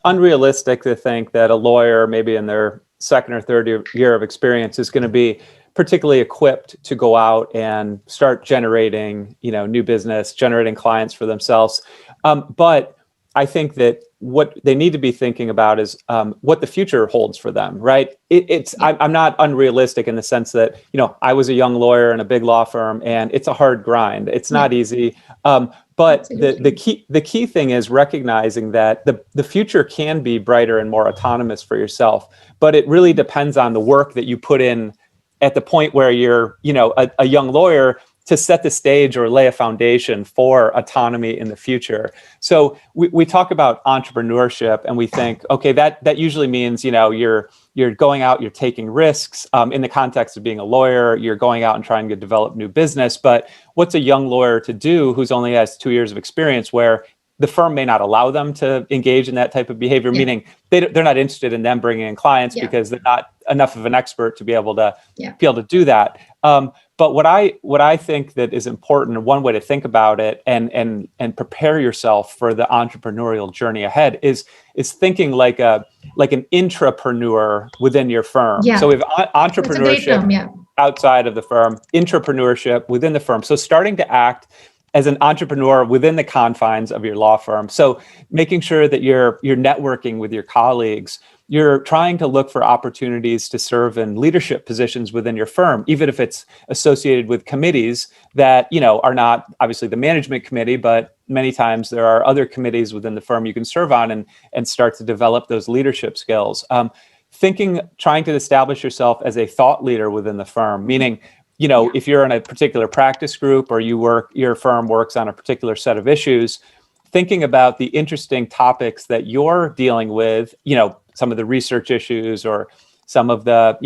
unrealistic to think that a lawyer, maybe in their second or third year of experience, is going to be particularly equipped to go out and start generating, new business, generating clients for themselves. But I think that what they need to be thinking about is what the future holds for them, right? I'm not unrealistic in the sense that, I was a young lawyer in a big law firm, and it's a hard grind. It's not easy. But the key thing is recognizing that the future can be brighter and more autonomous for yourself, but it really depends on the work that you put in at the point where you're, a young lawyer, to set the stage or lay a foundation for autonomy in the future. So we talk about entrepreneurship, and we think, okay, that usually means, you're going out, you're taking risks. In the context of being a lawyer, you're going out and trying to develop new business. But what's a young lawyer to do who's only has 2 years of experience, where the firm may not allow them to engage in that type of behavior, meaning they're not interested in them bringing in clients because they're not enough of an expert to be able to do that. But what I think that is important, one way to think about it and prepare yourself for the entrepreneurial journey ahead is thinking like an intrapreneur within your firm. So we have entrepreneurship outside of the firm, intrapreneurship within the firm. So starting to act as an entrepreneur within the confines of your law firm. So making sure that you're networking with your colleagues, you're trying to look for opportunities to serve in leadership positions within your firm, even if it's associated with committees that, are not obviously the management committee, but many times there are other committees within the firm you can serve on and start to develop those leadership skills. Trying to establish yourself as a thought leader within the firm, meaning, if you're in a particular practice group or your firm works on a particular set of issues, thinking about the interesting topics that you're dealing with, some of the research issues or some of the,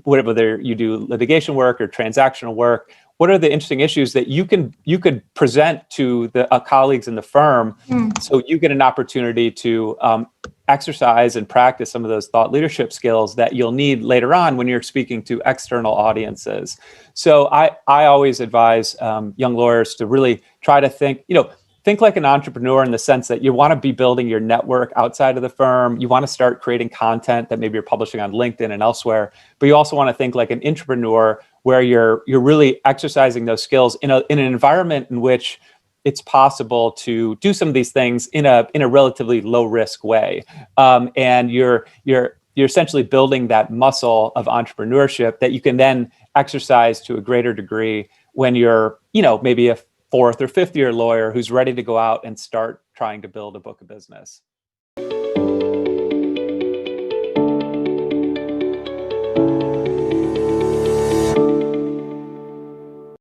whether you do litigation work or transactional work, what are the interesting issues that you could present to the colleagues in the firm, so you get an opportunity to exercise and practice some of those thought leadership skills that you'll need later on when you're speaking to external audiences. So I always advise young lawyers to really try to think like an entrepreneur, in the sense that you want to be building your network outside of the firm. You want to start creating content that maybe you're publishing on LinkedIn and elsewhere, but you also want to think like an intrapreneur, where you're really exercising those skills in an environment in which it's possible to do some of these things in a relatively low risk way. And you're essentially building that muscle of entrepreneurship that you can then exercise to a greater degree when you're, maybe a 4th or 5th year lawyer who's ready to go out and start trying to build a book of business.